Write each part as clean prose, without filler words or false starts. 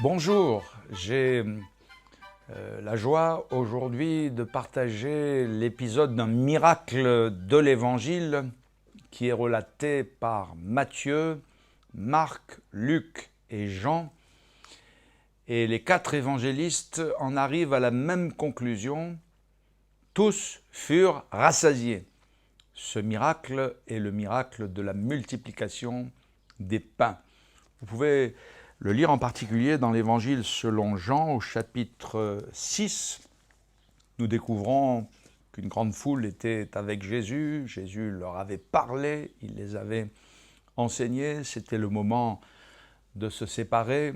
Bonjour, j'ai la joie aujourd'hui de partager l'épisode d'un miracle de l'Évangile qui est relaté par Matthieu, Marc, Luc et Jean. Et les 4 évangélistes en arrivent à la même conclusion. Tous furent rassasiés. Ce miracle est le miracle de la multiplication des pains. Vous pouvez le lire en particulier dans l'Évangile selon Jean au chapitre 6. Nous découvrons qu'une grande foule était avec Jésus. Jésus leur avait parlé, il les avait enseignés. C'était le moment de se séparer.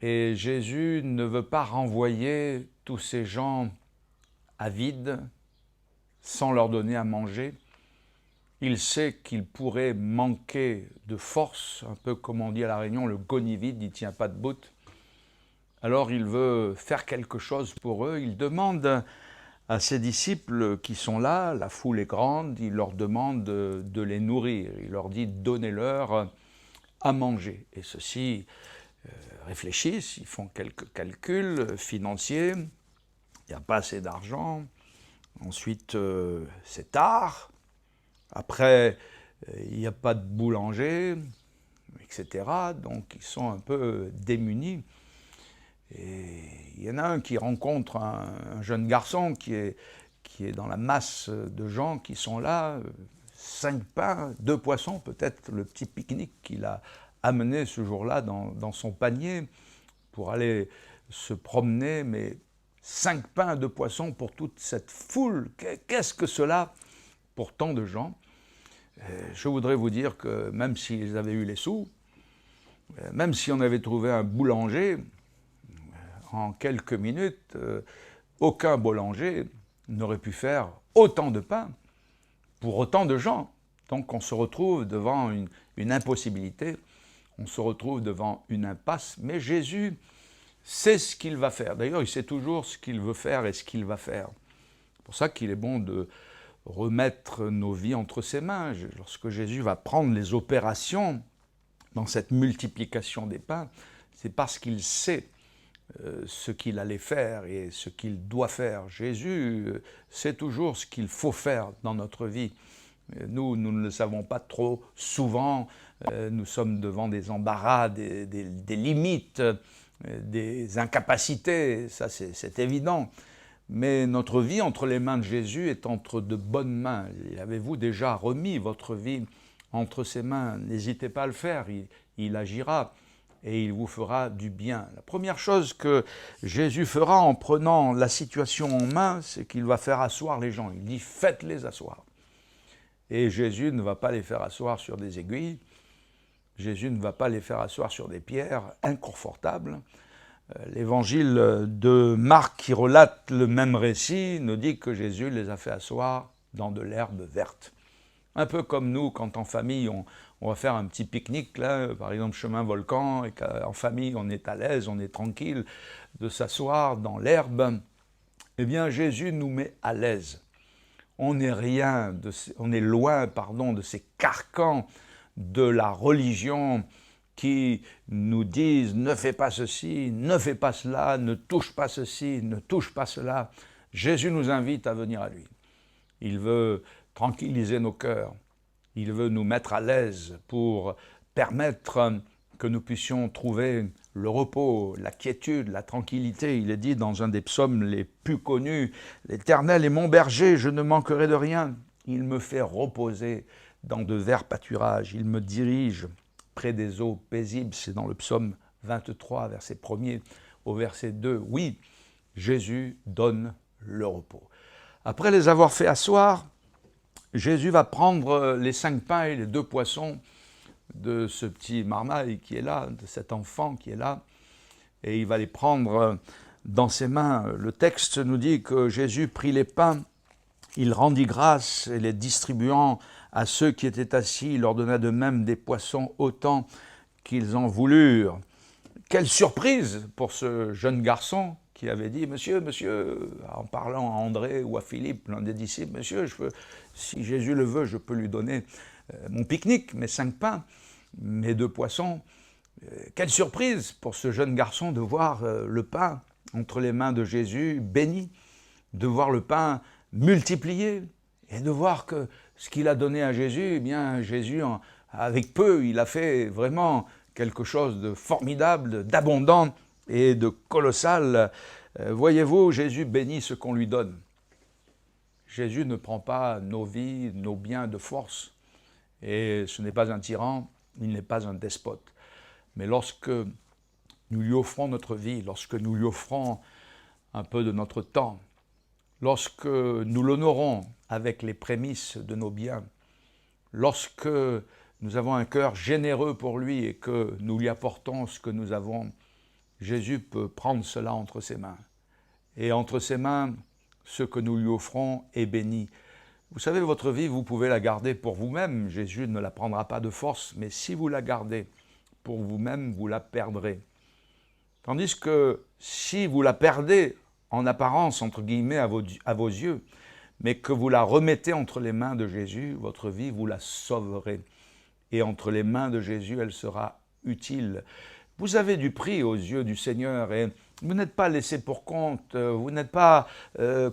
Et Jésus ne veut pas renvoyer tous ces gens avides sans leur donner à manger. Il sait qu'il pourrait manquer de force, un peu comme on dit à La Réunion, le goni vide, il ne tient pas debout. Alors il veut faire quelque chose pour eux. Il demande à ses disciples qui sont là, la foule est grande, il leur demande de les nourrir. Il leur dit donnez-leur à manger. Et ceux-ci réfléchissent, ils font quelques calculs financiers. Il n'y a pas assez d'argent. Ensuite, c'est tard. Après, il n'y a pas de boulanger, etc. Donc, ils sont un peu démunis. Et il y en a un qui rencontre un jeune garçon qui est dans la masse de gens qui sont là, 5 pains, 2 poissons, peut-être le petit pique-nique qu'il a amené ce jour-là dans son panier pour aller se promener, mais 5 pains, 2 poissons pour toute cette foule. Qu'est-ce que cela pour tant de gens? Je voudrais vous dire que même s'ils avaient eu les sous, même si on avait trouvé un boulanger, en quelques minutes, aucun boulanger n'aurait pu faire autant de pain pour autant de gens. Donc on se retrouve devant une impossibilité, on se retrouve devant une impasse, mais Jésus sait ce qu'il va faire. D'ailleurs, il sait toujours ce qu'il veut faire et ce qu'il va faire. C'est pour ça qu'il est bon de remettre nos vies entre ses mains. Lorsque Jésus va prendre les opérations dans cette multiplication des pains, c'est parce qu'il sait ce qu'il allait faire et ce qu'il doit faire. Jésus sait toujours ce qu'il faut faire dans notre vie. Nous ne le savons pas trop souvent. Nous sommes devant des embarras, des limites, des incapacités, ça c'est évident. Mais notre vie entre les mains de Jésus est entre de bonnes mains. Avez-vous déjà remis votre vie entre ses mains? N'hésitez pas à le faire, il agira et il vous fera du bien. La première chose que Jésus fera en prenant la situation en main, c'est qu'il va faire asseoir les gens. Il dit « faites-les asseoir ». Et Jésus ne va pas les faire asseoir sur des aiguilles, Jésus ne va pas les faire asseoir sur des pierres inconfortables. L'évangile de Marc qui relate le même récit nous dit que Jésus les a fait asseoir dans de l'herbe verte. Un peu comme nous, quand en famille, on va faire un petit pique-nique, là, par exemple chemin Volcan, et qu'en famille, on est à l'aise, on est tranquille de s'asseoir dans l'herbe. Eh bien, Jésus nous met à l'aise. On est loin, de ces carcans de la religion qui nous disent « ne fais pas ceci, ne fais pas cela, ne touche pas ceci, ne touche pas cela ». Jésus nous invite à venir à lui. Il veut tranquilliser nos cœurs. Il veut nous mettre à l'aise pour permettre que nous puissions trouver le repos, la quiétude, la tranquillité. Il est dit dans un des psaumes les plus connus, « L'Éternel est mon berger, je ne manquerai de rien. Il me fait reposer dans de verts pâturages. Il me dirige près des eaux paisibles. » C'est dans le psaume 23, verset 1er au verset 2. Oui, Jésus donne le repos. Après les avoir fait asseoir, Jésus va prendre les 5 pains et les 2 poissons de ce petit marmaille qui est là, de cet enfant qui est là, et il va les prendre dans ses mains. Le texte nous dit que Jésus prit les pains, il rendit grâce et les distribuant à ceux qui étaient assis, il leur donna de même des poissons autant qu'ils en voulurent. Quelle surprise pour ce jeune garçon qui avait dit « Monsieur, monsieur », en parlant à André ou à Philippe, l'un des disciples, « Monsieur, si Jésus le veut, je peux lui donner mon pique-nique, mes 5 pains, mes 2 poissons. » Quelle surprise pour ce jeune garçon de voir le pain entre les mains de Jésus béni, de voir le pain multiplié et de voir que ce qu'il a donné à Jésus, eh bien Jésus, avec peu, il a fait vraiment quelque chose de formidable, d'abondant et de colossal. Voyez-vous, Jésus bénit ce qu'on lui donne. Jésus ne prend pas nos vies, nos biens de force. Et ce n'est pas un tyran, il n'est pas un despote. Mais lorsque nous lui offrons notre vie, lorsque nous lui offrons un peu de notre temps, lorsque nous l'honorons avec les prémices de nos biens, lorsque nous avons un cœur généreux pour lui et que nous lui apportons ce que nous avons, Jésus peut prendre cela entre ses mains. Et entre ses mains, ce que nous lui offrons est béni. Vous savez, votre vie, vous pouvez la garder pour vous-même. Jésus ne la prendra pas de force, mais si vous la gardez pour vous-même, vous la perdrez. Tandis que si vous la perdez en apparence, entre guillemets, à vos yeux, mais que vous la remettez entre les mains de Jésus, votre vie, vous la sauverez. Et entre les mains de Jésus, elle sera utile. Vous avez du prix aux yeux du Seigneur et vous n'êtes pas laissé pour compte, vous n'êtes pas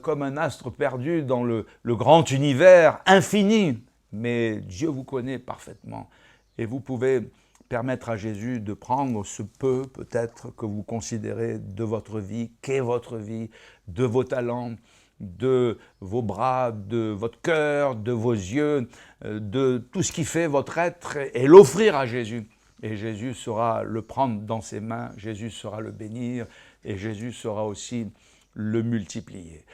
comme un astre perdu dans le grand univers infini, mais Dieu vous connaît parfaitement et vous pouvez permettre à Jésus de prendre ce peu peut-être que vous considérez de votre vie, qu'est votre vie, de vos talents, de vos bras, de votre cœur, de vos yeux, de tout ce qui fait votre être et l'offrir à Jésus. Et Jésus saura le prendre dans ses mains, Jésus saura le bénir et Jésus saura aussi le multiplier.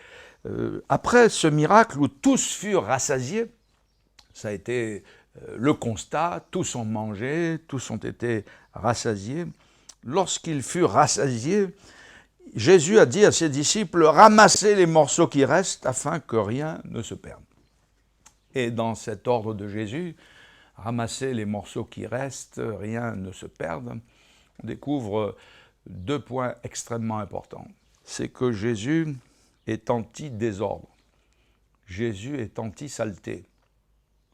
Après ce miracle où tous furent rassasiés, ça a été le constat, tous ont mangé, tous ont été rassasiés. Lorsqu'ils furent rassasiés, Jésus a dit à ses disciples, ramassez les morceaux qui restent afin que rien ne se perde. Et dans cet ordre de Jésus, ramasser les morceaux qui restent, rien ne se perde, on découvre deux points extrêmement importants. C'est que Jésus est anti-désordre. Jésus est anti-saleté.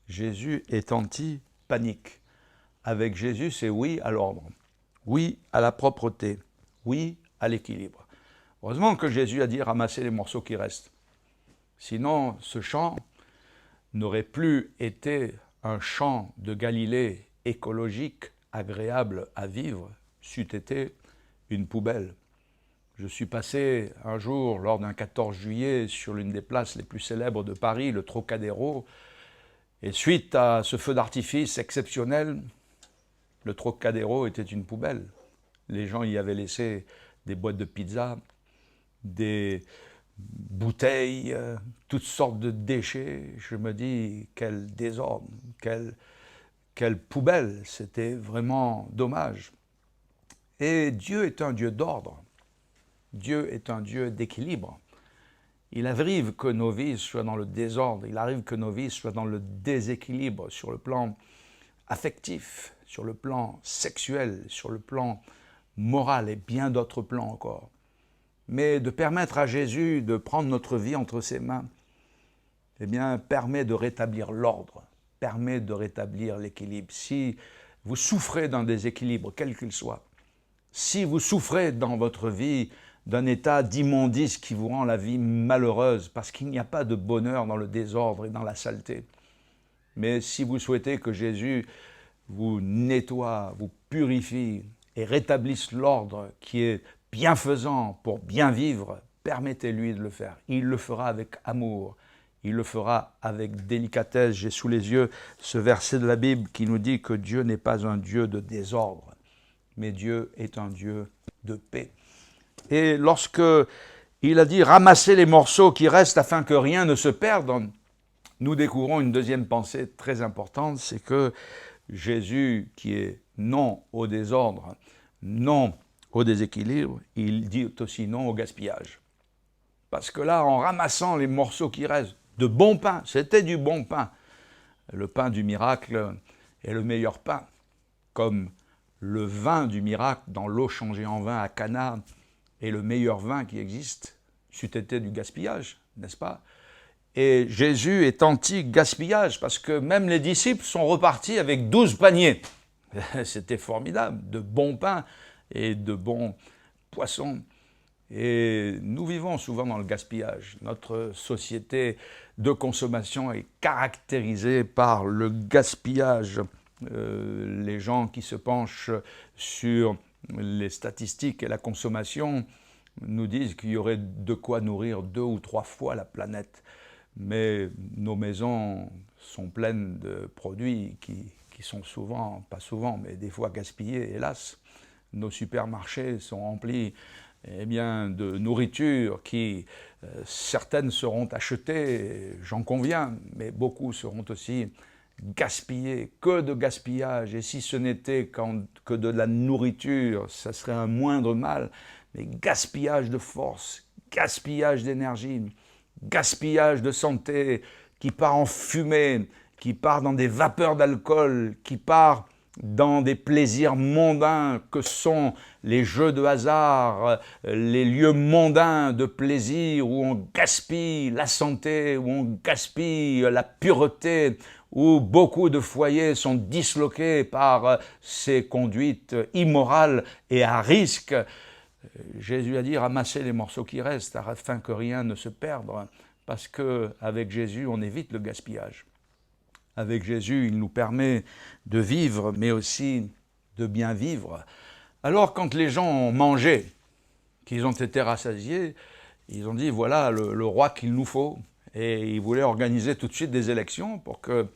Jésus est anti-panique. Avec Jésus, c'est oui à l'ordre, oui à la propreté, oui à l'équilibre. Heureusement que Jésus a dit ramasser les morceaux qui restent. Sinon, ce chant n'aurait plus été un champ de Galilée écologique, agréable à vivre, c'eût été une poubelle. Je suis passé un jour, lors d'un 14 juillet, sur l'une des places les plus célèbres de Paris, le Trocadéro, et suite à ce feu d'artifice exceptionnel, le Trocadéro était une poubelle. Les gens y avaient laissé des boîtes de pizza, des bouteilles, toutes sortes de déchets. Je me dis, quel désordre, quelle poubelle, c'était vraiment dommage. Et Dieu est un Dieu d'ordre, Dieu est un Dieu d'équilibre. Il arrive que nos vies soient dans le désordre, il arrive que nos vies soient dans le déséquilibre sur le plan affectif, sur le plan sexuel, sur le plan moral et bien d'autres plans encore. Mais de permettre à Jésus de prendre notre vie entre ses mains, eh bien, permet de rétablir l'ordre, permet de rétablir l'équilibre. Si vous souffrez d'un déséquilibre, quel qu'il soit, si vous souffrez dans votre vie d'un état d'immondice qui vous rend la vie malheureuse, parce qu'il n'y a pas de bonheur dans le désordre et dans la saleté, mais si vous souhaitez que Jésus vous nettoie, vous purifie et rétablisse l'ordre qui est bienfaisant pour bien vivre, permettez-lui de le faire. Il le fera avec amour, il le fera avec délicatesse. J'ai sous les yeux ce verset de la Bible qui nous dit que Dieu n'est pas un Dieu de désordre, mais Dieu est un Dieu de paix. Et lorsque il a dit « ramassez les morceaux qui restent afin que rien ne se perde », nous découvrons une deuxième pensée très importante, c'est que Jésus, qui est non au désordre, non au déséquilibre, il dit aussi non au gaspillage. Parce que là, en ramassant les morceaux qui restent, de bon pain, c'était du bon pain. Le pain du miracle est le meilleur pain, comme le vin du miracle dans l'eau changée en vin à Cana est le meilleur vin qui existe, c'eût été du gaspillage, n'est-ce pas? Et Jésus est anti-gaspillage, parce que même les disciples sont repartis avec 12 paniers. C'était formidable, de bons pains et de bons poissons. Et nous vivons souvent dans le gaspillage. Notre société de consommation est caractérisée par le gaspillage. Les gens qui se penchent sur les statistiques et la consommation nous disent qu'il y aurait de quoi nourrir 2 ou 3 fois la planète. Mais nos maisons sont pleines de produits qui sont souvent, pas souvent, mais des fois gaspillés, hélas. Nos supermarchés sont remplis de nourriture qui, certaines seront achetées, j'en conviens, mais beaucoup seront aussi gaspillées. Que de gaspillage, et si ce n'était que de la nourriture, ça serait un moindre mal, mais gaspillage de force, gaspillage d'énergie, gaspillage de santé qui part en fumée, qui part dans des vapeurs d'alcool, qui part dans des plaisirs mondains que sont les jeux de hasard, les lieux mondains de plaisir où on gaspille la santé, où on gaspille la pureté, où beaucoup de foyers sont disloqués par ces conduites immorales et à risque. Jésus a dit « ramassez les morceaux qui restent afin que rien ne se perde », parce qu'avec Jésus, on évite le gaspillage. Avec Jésus, il nous permet de vivre, mais aussi de bien vivre. Alors, quand les gens ont mangé, qu'ils ont été rassasiés, ils ont dit, voilà le roi qu'il nous faut. Et ils voulaient organiser tout de suite des élections pour que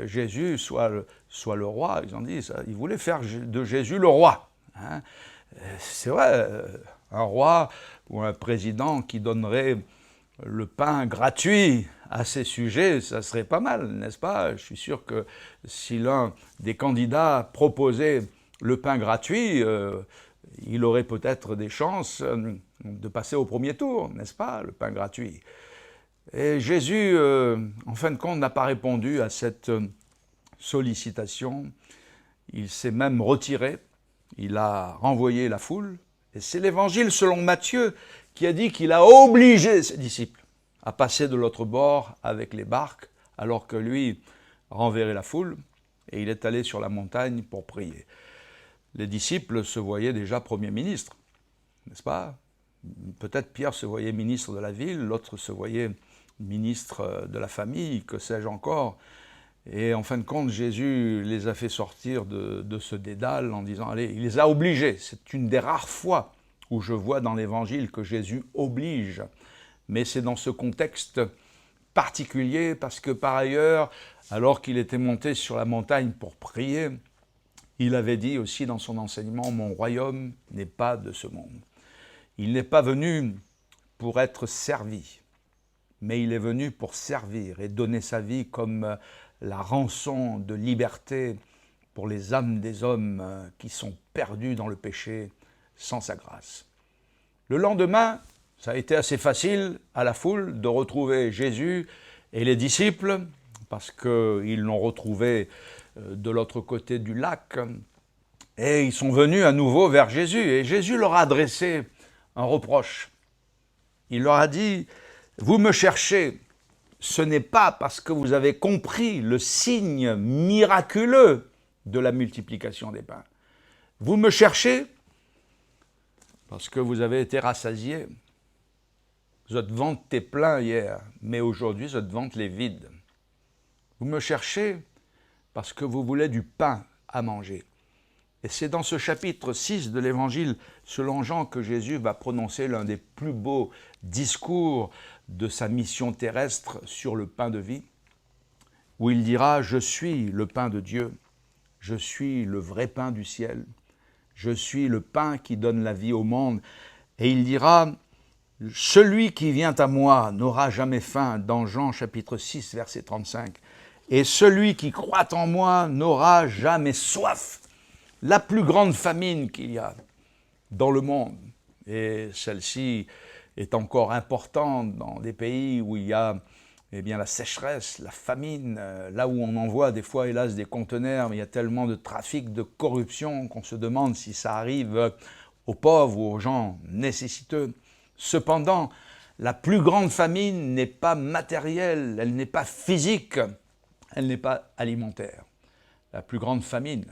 Jésus soit le roi. Ils ont dit ça. Ils voulaient faire de Jésus le roi. Hein. C'est vrai, un roi ou un président qui donnerait le pain gratuit à ces sujets, ça serait pas mal, n'est-ce pas? Je suis sûr que si l'un des candidats proposait le pain gratuit, il aurait peut-être des chances de passer au premier tour, n'est-ce pas? Le pain gratuit. Et Jésus, en fin de compte, n'a pas répondu à cette sollicitation. Il s'est même retiré, il a renvoyé la foule. Et c'est l'évangile selon Matthieu qui a dit qu'il a obligé ses disciples à passer de l'autre bord avec les barques, alors que lui renverrait la foule, et il est allé sur la montagne pour prier. Les disciples se voyaient déjà Premier ministre, n'est-ce pas? Peut-être Pierre se voyait ministre de la ville, l'autre se voyait ministre de la famille, que sais-je encore. Et en fin de compte, Jésus les a fait sortir de ce dédale en disant, allez, il les a obligés. C'est une des rares fois où je vois dans l'Évangile que Jésus oblige. Mais c'est dans ce contexte particulier parce que par ailleurs, alors qu'il était monté sur la montagne pour prier, il avait dit aussi dans son enseignement, « Mon royaume n'est pas de ce monde ». Il n'est pas venu pour être servi, mais il est venu pour servir et donner sa vie comme la rançon de liberté pour les âmes des hommes qui sont perdus dans le péché sans sa grâce. Le lendemain, ça a été assez facile à la foule de retrouver Jésus et les disciples, parce qu'ils l'ont retrouvé de l'autre côté du lac, et ils sont venus à nouveau vers Jésus, et Jésus leur a adressé un reproche. Il leur a dit, « Vous me cherchez, ce n'est pas parce que vous avez compris le signe miraculeux de la multiplication des pains. Vous me cherchez parce que vous avez été rassasiés. Votre ventre était plein hier, mais aujourd'hui, votre ventre est vide. Vous me cherchez parce que vous voulez du pain à manger. » Et c'est dans ce chapitre 6 de l'Évangile selon Jean que Jésus va prononcer l'un des plus beaux discours de sa mission terrestre sur le pain de vie, où il dira « Je suis le pain de Dieu, je suis le vrai pain du ciel, je suis le pain qui donne la vie au monde. » Et il dira « Celui qui vient à moi n'aura jamais faim » dans Jean chapitre 6, verset 35. « Et celui qui croit en moi n'aura jamais soif. » La plus grande famine qu'il y a dans le monde, et celle-ci est encore importante dans des pays où il y a la sécheresse, la famine, là où on envoie des fois, hélas, des conteneurs, mais il y a tellement de trafic, de corruption qu'on se demande si ça arrive aux pauvres ou aux gens nécessiteux. Cependant, la plus grande famine n'est pas matérielle, elle n'est pas physique, elle n'est pas alimentaire. La plus grande famine,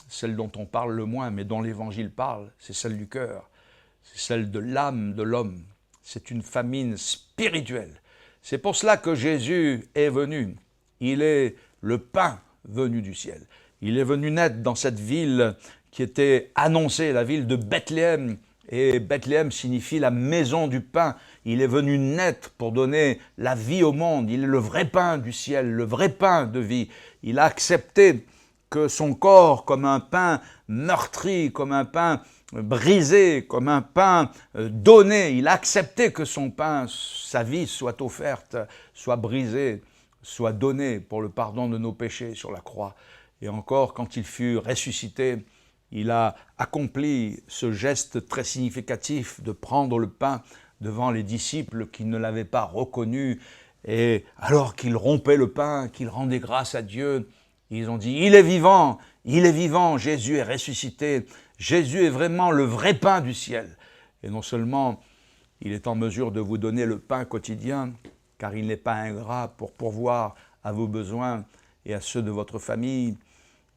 celle dont on parle le moins, mais dont l'Évangile parle, c'est celle du cœur, c'est celle de l'âme de l'homme. C'est une famine spirituelle. C'est pour cela que Jésus est venu. Il est le pain venu du ciel. Il est venu naître dans cette ville qui était annoncée, la ville de Bethléem. Et Bethléem signifie la maison du pain. Il est venu naître pour donner la vie au monde. Il est le vrai pain du ciel, le vrai pain de vie. Il a accepté que son corps, comme un pain meurtri, comme un pain brisé, comme un pain donné, il a accepté que son pain, sa vie soit offerte, soit brisée, soit donnée pour le pardon de nos péchés sur la croix. Et encore, quand il fut ressuscité, il a accompli ce geste très significatif de prendre le pain devant les disciples qui ne l'avaient pas reconnu. Et alors qu'il rompait le pain, qu'il rendait grâce à Dieu, ils ont dit « Il est vivant, Jésus est ressuscité, Jésus est vraiment le vrai pain du ciel. » Et non seulement il est en mesure de vous donner le pain quotidien, car il n'est pas ingrat pour pourvoir à vos besoins et à ceux de votre famille.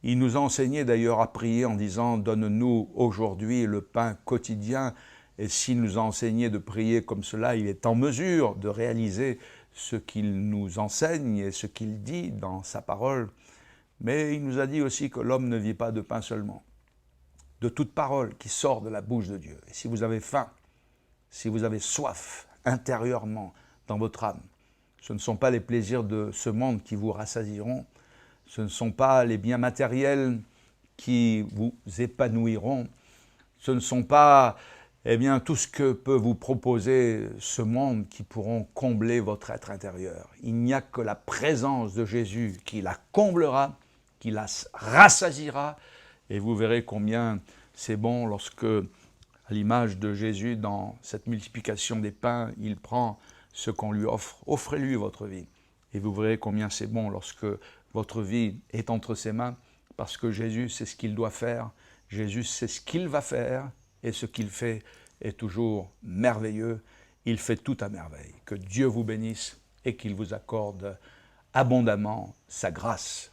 Il nous a enseigné d'ailleurs à prier en disant « Donne-nous aujourd'hui le pain quotidien ». Et s'il nous a enseigné de prier comme cela, il est en mesure de réaliser ce qu'il nous enseigne et ce qu'il dit dans sa parole. Mais il nous a dit aussi que l'homme ne vit pas de pain seulement, de toute parole qui sort de la bouche de Dieu. Et si vous avez faim, si vous avez soif intérieurement dans votre âme, ce ne sont pas les plaisirs de ce monde qui vous rassasieront, ce ne sont pas les biens matériels qui vous épanouiront, ce ne sont pas tout ce que peut vous proposer ce monde qui pourront combler votre être intérieur. Il n'y a que la présence de Jésus qui la comblera, qui la rassasiera, et vous verrez combien c'est bon lorsque, à l'image de Jésus, dans cette multiplication des pains, il prend ce qu'on lui offre. Offrez-lui votre vie. Et vous verrez combien c'est bon lorsque votre vie est entre ses mains, parce que Jésus sait ce qu'il doit faire, Jésus sait ce qu'il va faire, et ce qu'il fait est toujours merveilleux. Il fait tout à merveille. Que Dieu vous bénisse et qu'il vous accorde abondamment sa grâce.